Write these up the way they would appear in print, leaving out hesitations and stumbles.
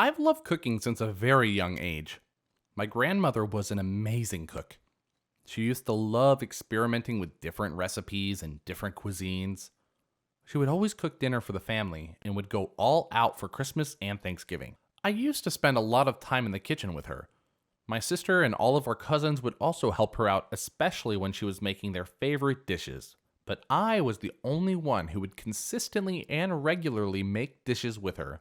I've loved cooking since a very young age. My grandmother was an amazing cook. She used to love experimenting with different recipes and different cuisines. She would always cook dinner for the family and would go all out for Christmas and Thanksgiving. I used to spend a lot of time in the kitchen with her. My sister and all of our cousins would also help her out, especially when she was making their favorite dishes. But I was the only one who would consistently and regularly make dishes with her.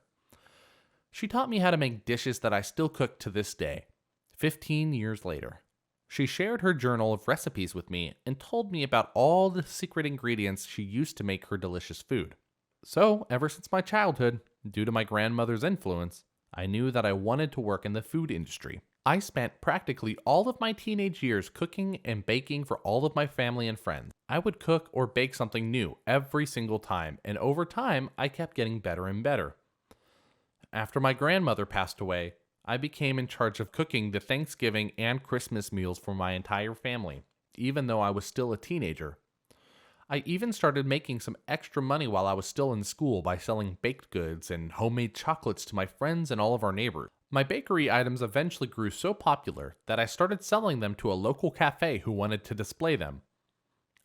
She taught me how to make dishes that I still cook to this day, 15 years later. She shared her journal of recipes with me and told me about all the secret ingredients she used to make her delicious food. So, ever since my childhood, due to my grandmother's influence, I knew that I wanted to work in the food industry. I spent practically all of my teenage years cooking and baking for all of my family and friends. I would cook or bake something new every single time, and over time, I kept getting better and better. After my grandmother passed away, I became in charge of cooking the Thanksgiving and Christmas meals for my entire family, even though I was still a teenager. I even started making some extra money while I was still in school by selling baked goods and homemade chocolates to my friends and all of our neighbors. My bakery items eventually grew so popular that I started selling them to a local cafe who wanted to display them.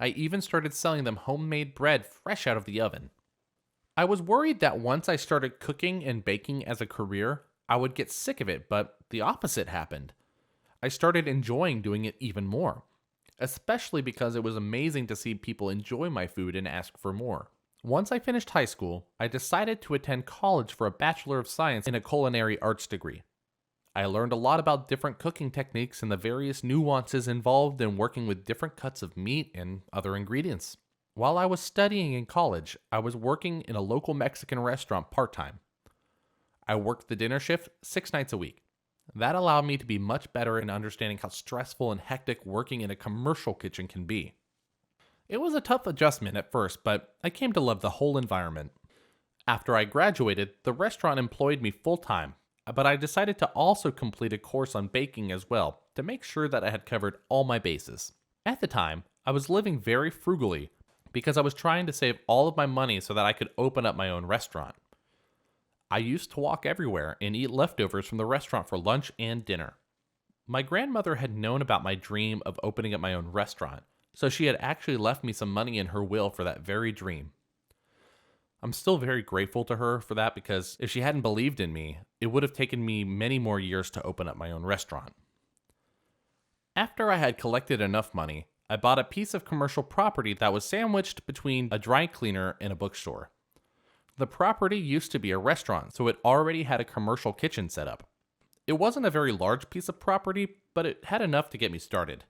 I even started selling them homemade bread fresh out of the oven. I was worried that once I started cooking and baking as a career, I would get sick of it, but the opposite happened. I started enjoying doing it even more, especially because it was amazing to see people enjoy my food and ask for more. Once I finished high school, I decided to attend college for a Bachelor of Science in a culinary arts degree. I learned a lot about different cooking techniques and the various nuances involved in working with different cuts of meat and other ingredients. While I was studying in college, I was working in a local Mexican restaurant part-time. I worked the dinner shift 6 nights a week. That allowed me to be much better in understanding how stressful and hectic working in a commercial kitchen can be. It was a tough adjustment at first, but I came to love the whole environment. After I graduated, the restaurant employed me full-time, but I decided to also complete a course on baking as well to make sure that I had covered all my bases. At the time, I was living very frugally because I was trying to save all of my money so that I could open up my own restaurant. I used to walk everywhere and eat leftovers from the restaurant for lunch and dinner. My grandmother had known about my dream of opening up my own restaurant, so she had actually left me some money in her will for that very dream. I'm still very grateful to her for that because if she hadn't believed in me, it would have taken me many more years to open up my own restaurant. After I had collected enough money, I bought a piece of commercial property that was sandwiched between a dry cleaner and a bookstore. The property used to be a restaurant, so it already had a commercial kitchen set up. It wasn't a very large piece of property, but it had enough to get me started.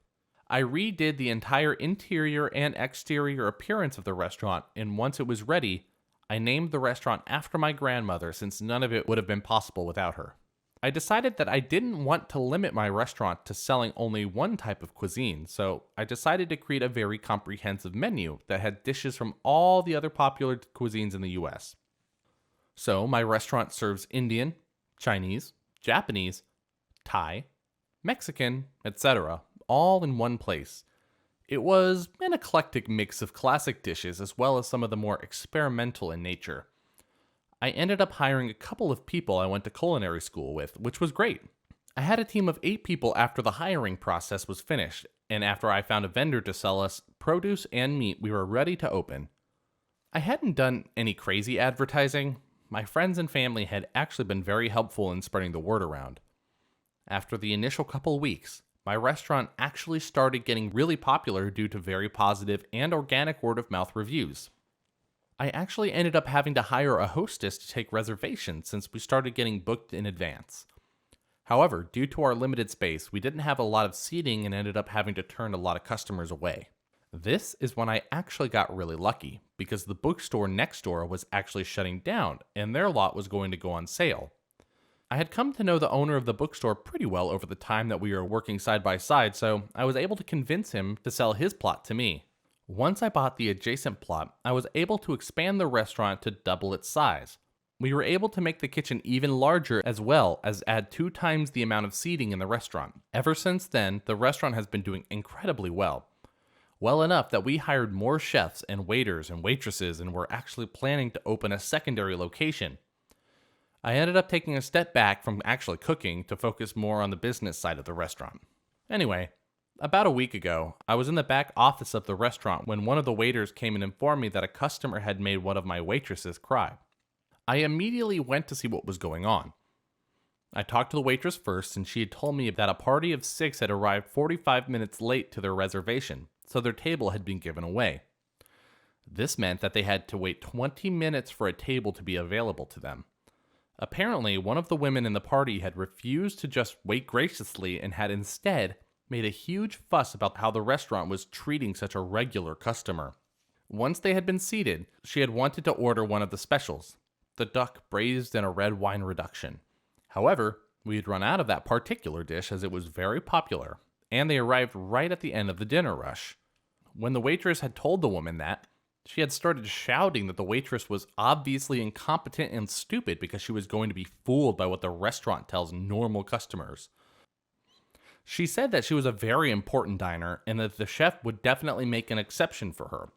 I redid the entire interior and exterior appearance of the restaurant, and once it was ready, I named the restaurant after my grandmother since none of it would have been possible without her. I decided that I didn't want to limit my restaurant to selling only one type of cuisine, so I decided to create a very comprehensive menu that had dishes from all the other popular cuisines in the US. So my restaurant serves Indian, Chinese, Japanese, Thai, Mexican, etc., all in one place. It was an eclectic mix of classic dishes as well as some of the more experimental in nature. I ended up hiring a couple of people I went to culinary school with, which was great. I had a team of 8 people after the hiring process was finished, and after I found a vendor to sell us produce and meat, we were ready to open. I hadn't done any crazy advertising. My friends and family had actually been very helpful in spreading the word around. After the initial couple weeks, my restaurant actually started getting really popular due to very positive and organic word-of-mouth reviews. I actually ended up having to hire a hostess to take reservations since we started getting booked in advance. However, due to our limited space, we didn't have a lot of seating and ended up having to turn a lot of customers away. This is when I actually got really lucky, because the bookstore next door was actually shutting down and their lot was going to go on sale. I had come to know the owner of the bookstore pretty well over the time that we were working side by side, so I was able to convince him to sell his plot to me. Once I bought the adjacent plot, I was able to expand the restaurant to double its size. We were able to make the kitchen even larger as well as add 2 times the amount of seating in the restaurant. Ever since then, the restaurant has been doing incredibly well. Well enough that we hired more chefs and waiters and waitresses and were actually planning to open a secondary location. I ended up taking a step back from actually cooking to focus more on the business side of the restaurant. Anyway, about a week ago, I was in the back office of the restaurant when one of the waiters came and informed me that a customer had made one of my waitresses cry. I immediately went to see what was going on. I talked to the waitress first, and she had told me that a party of 6 had arrived 45 minutes late to their reservation, so their table had been given away. This meant that they had to wait 20 minutes for a table to be available to them. Apparently, one of the women in the party had refused to just wait graciously and had instead made a huge fuss about how the restaurant was treating such a regular customer. Once they had been seated, she had wanted to order one of the specials, the duck braised in a red wine reduction. However, we had run out of that particular dish as it was very popular, and they arrived right at the end of the dinner rush. When the waitress had told the woman that, she had started shouting that the waitress was obviously incompetent and stupid because she was going to be fooled by what the restaurant tells normal customers. She said that she was a very important diner and that the chef would definitely make an exception for her.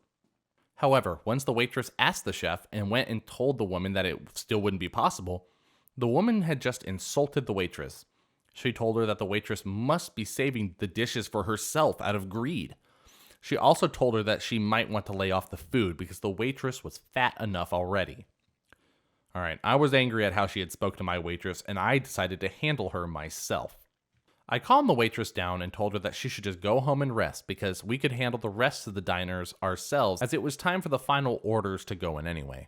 However, once the waitress asked the chef and went and told the woman that it still wouldn't be possible, the woman had just insulted the waitress. She told her that the waitress must be saving the dishes for herself out of greed. She also told her that she might want to lay off the food because the waitress was fat enough already. Alright, I was angry at how she had spoke to my waitress, and I decided to handle her myself. I calmed the waitress down and told her that she should just go home and rest because we could handle the rest of the diners ourselves as it was time for the final orders to go in anyway.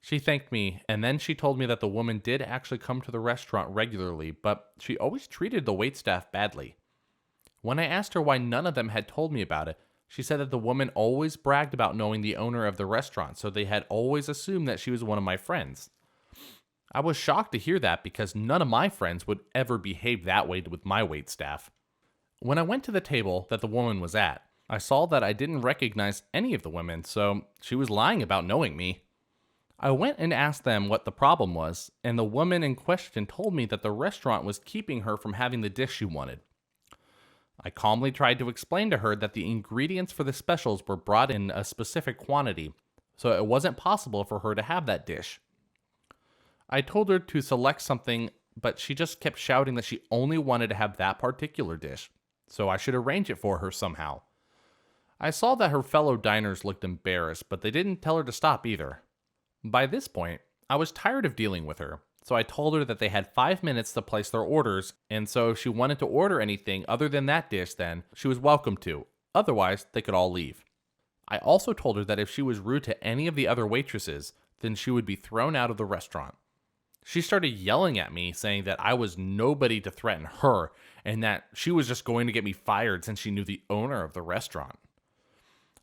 She thanked me, and then she told me that the woman did actually come to the restaurant regularly, but she always treated the waitstaff badly. When I asked her why none of them had told me about it, she said that the woman always bragged about knowing the owner of the restaurant, so they had always assumed that she was one of my friends. I was shocked to hear that because none of my friends would ever behave that way with my waitstaff. When I went to the table that the woman was at, I saw that I didn't recognize any of the women, so she was lying about knowing me. I went and asked them what the problem was, and the woman in question told me that the restaurant was keeping her from having the dish she wanted. I calmly tried to explain to her that the ingredients for the specials were brought in a specific quantity, so it wasn't possible for her to have that dish. I told her to select something, but she just kept shouting that she only wanted to have that particular dish, so I should arrange it for her somehow. I saw that her fellow diners looked embarrassed, but they didn't tell her to stop either. By this point, I was tired of dealing with her, so I told her that they had 5 minutes to place their orders, and so if she wanted to order anything other than that dish then, she was welcome to. Otherwise, they could all leave. I also told her that if she was rude to any of the other waitresses, then she would be thrown out of the restaurant. She started yelling at me, saying that I was nobody to threaten her, and that she was just going to get me fired since she knew the owner of the restaurant.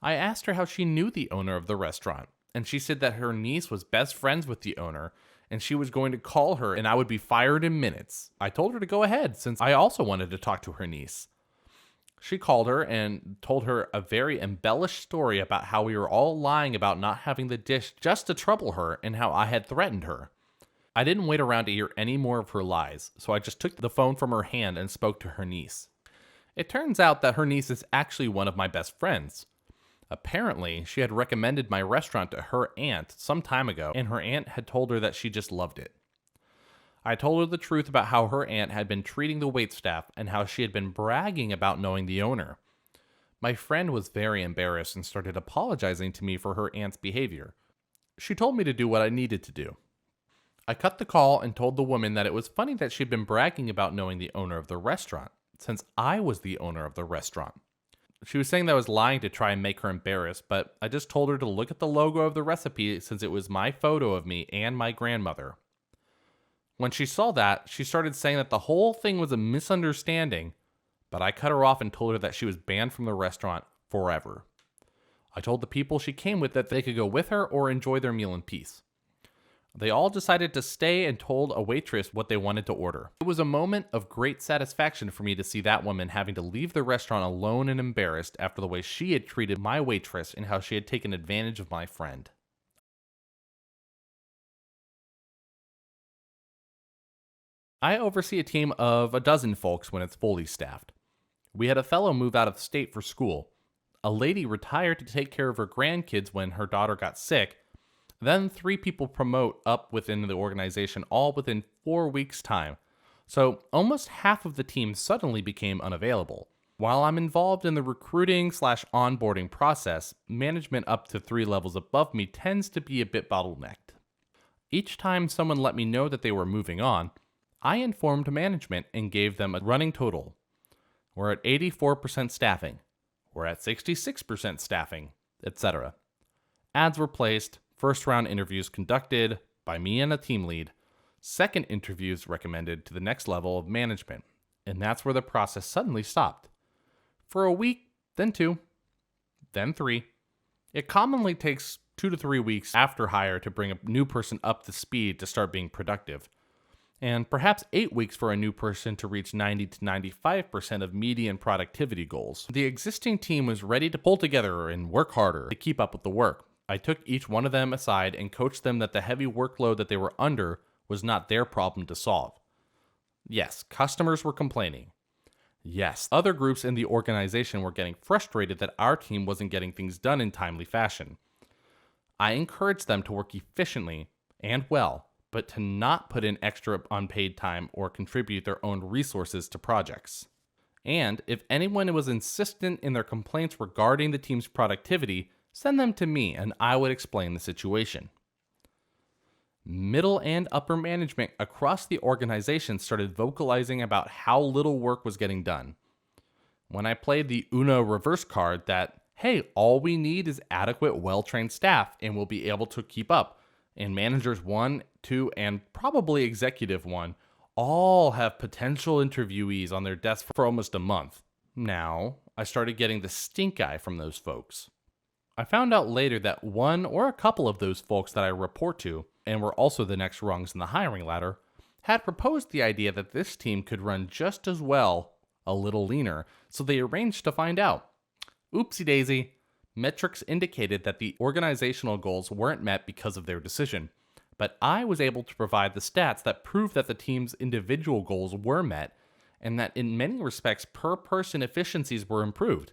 I asked her how she knew the owner of the restaurant, and she said that her niece was best friends with the owner, and she was going to call her and I would be fired in minutes. I told her to go ahead, since I also wanted to talk to her niece. She called her and told her a very embellished story about how we were all lying about not having the dish just to trouble her and how I had threatened her. I didn't wait around to hear any more of her lies, so I just took the phone from her hand and spoke to her niece. It turns out that her niece is actually one of my best friends. Apparently, she had recommended my restaurant to her aunt some time ago, and her aunt had told her that she just loved it. I told her the truth about how her aunt had been treating the waitstaff and how she had been bragging about knowing the owner. My friend was very embarrassed and started apologizing to me for her aunt's behavior. She told me to do what I needed to do. I cut the call and told the woman that it was funny that she'd been bragging about knowing the owner of the restaurant, since I was the owner of the restaurant. She was saying that I was lying to try and make her embarrassed, but I just told her to look at the logo of the recipe since it was my photo of me and my grandmother. When she saw that, she started saying that the whole thing was a misunderstanding, but I cut her off and told her that she was banned from the restaurant forever. I told the people she came with that they could go with her or enjoy their meal in peace. They all decided to stay and told a waitress what they wanted to order. It was a moment of great satisfaction for me to see that woman having to leave the restaurant alone and embarrassed after the way she had treated my waitress and how she had taken advantage of my friend. I oversee a team of a dozen folks when it's fully staffed. We had a fellow move out of state for school. A lady retired to take care of her grandkids when her daughter got sick. Then 3 people promote up within the organization, all within 4 weeks' time. So almost half of the team suddenly became unavailable. While I'm involved in the recruiting/onboarding process, management up to 3 levels above me tends to be a bit bottlenecked. Each time someone let me know that they were moving on, I informed management and gave them a running total. We're at 84% staffing. We're at 66% staffing, etc. Ads were placed, first round interviews conducted by me and a team lead, second interviews recommended to the next level of management, and that's where the process suddenly stopped. For a week, then 2, then 3. It commonly takes 2 to 3 weeks after hire to bring a new person up to speed to start being productive, and perhaps 8 weeks for a new person to reach 90 to 95% of median productivity goals. The existing team was ready to pull together and work harder to keep up with the work. I took each one of them aside and coached them that the heavy workload that they were under was not their problem to solve. Yes, customers were complaining. Yes, other groups in the organization were getting frustrated that our team wasn't getting things done in timely fashion. I encouraged them to work efficiently and well, but to not put in extra unpaid time or contribute their own resources to projects. And if anyone was insistent in their complaints regarding the team's productivity, send them to me and I would explain the situation. Middle and upper management across the organization started vocalizing about how little work was getting done. When I played the Uno reverse card that, hey, all we need is adequate, well-trained staff and we'll be able to keep up, and managers 1, 2, and probably executive 1 all have potential interviewees on their desk for almost a month. Now, I started getting the stink eye from those folks. I found out later that one or a couple of those folks that I report to, and were also the next rungs in the hiring ladder, had proposed the idea that this team could run just as well, a little leaner, so they arranged to find out. Oopsie daisy. Metrics indicated that the organizational goals weren't met because of their decision, but I was able to provide the stats that proved that the team's individual goals were met, and that in many respects per-person efficiencies were improved.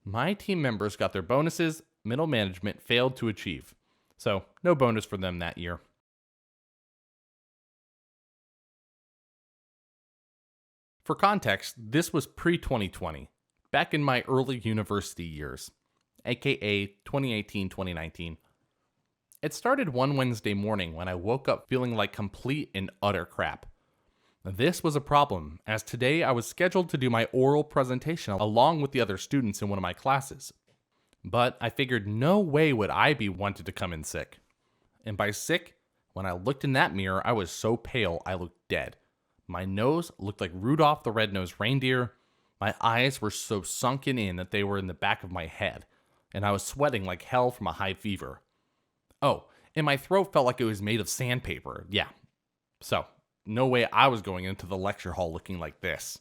My team members got their bonuses, middle management failed to achieve. So, no bonus for them that year. For context, this was pre-2020, back in my early university years, aka 2018-2019. It started one Wednesday morning when I woke up feeling like complete and utter crap. This was a problem, as today I was scheduled to do my oral presentation along with the other students in one of my classes. But I figured no way would I be wanted to come in sick. And by sick, when I looked in that mirror, I was so pale I looked dead. My nose looked like Rudolph the Red-Nosed Reindeer. My eyes were so sunken in that they were in the back of my head, and I was sweating like hell from a high fever. Oh, and my throat felt like it was made of sandpaper. Yeah. So, no way I was going into the lecture hall looking like this.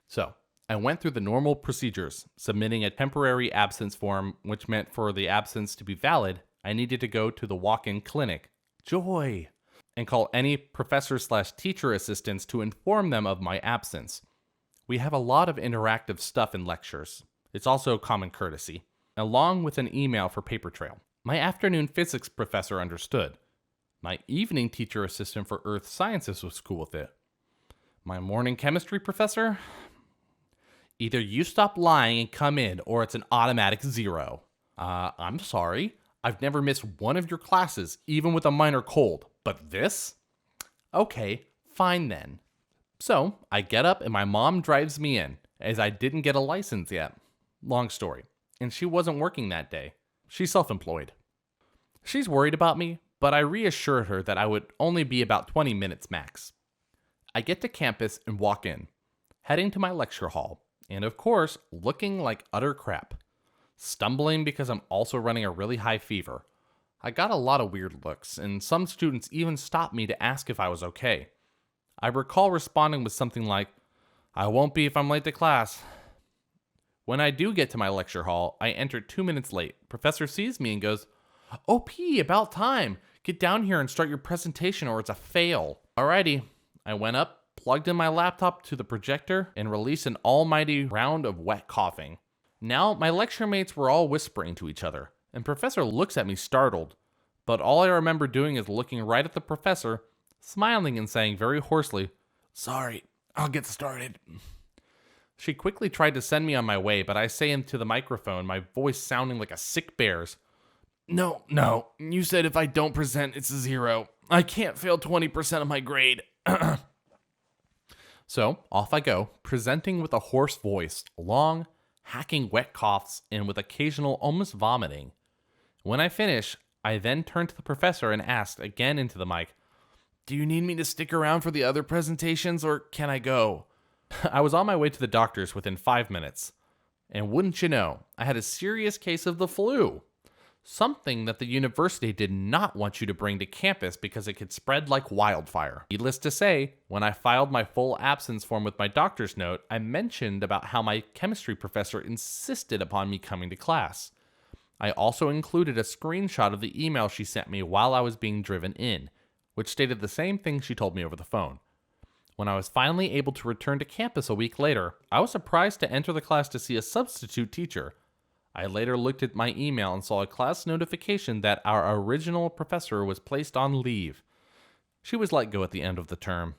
So, I went through the normal procedures, submitting a temporary absence form, which meant for the absence to be valid, I needed to go to the walk-in clinic. Joy! And call any professor/teacher assistants to inform them of my absence. We have a lot of interactive stuff in lectures. It's also common courtesy, along with an email for paper trail. My afternoon physics professor understood. My evening teacher assistant for earth sciences was cool with it. My morning chemistry professor? Either you stop lying and come in, or it's an automatic 0. I'm sorry. I've never missed one of your classes, even with a minor cold. But this? Okay, fine then. So, I get up and my mom drives me in, as I didn't get a license yet. Long story. And she wasn't working that day. She's self-employed. She's worried about me, but I reassured her that I would only be about 20 minutes max. I get to campus and walk in, heading to my lecture hall, and of course, looking like utter crap. Stumbling because I'm also running a really high fever. I got a lot of weird looks, and some students even stopped me to ask if I was okay. I recall responding with something like, "I won't be if I'm late to class." When I do get to my lecture hall, I enter 2 minutes late. Professor sees me and goes, "OP, about time. Get down here and start your presentation or it's a fail." Alrighty. I went up, plugged in my laptop to the projector, and released an almighty round of wet coughing. Now, my lecture mates were all whispering to each other, and Professor looks at me startled, But all I remember doing is looking right at the professor, smiling and saying very hoarsely, "Sorry, I'll get started." She quickly tried to send me on my way, but I say into the microphone, my voice sounding like a sick bear's, No, you said if I don't present, it's a 0. I can't fail 20% of my grade." So off I go, presenting with a hoarse voice, long, hacking wet coughs, and with occasional almost vomiting. When I finish, I then turned to the professor and asked again into the mic, "Do you need me to stick around for the other presentations, or can I go?" I was on my way to the doctor's within 5 minutes. And wouldn't you know, I had a serious case of the flu. Something that the university did not want you to bring to campus because it could spread like wildfire. Needless to say, when I filed my full absence form with my doctor's note, I mentioned about how my chemistry professor insisted upon me coming to class. I also included a screenshot of the email she sent me while I was being driven in, which stated the same thing she told me over the phone. When I was finally able to return to campus a week later, I was surprised to enter the class to see a substitute teacher. I later looked at my email and saw a class notification that our original professor was placed on leave. She was let go at the end of the term.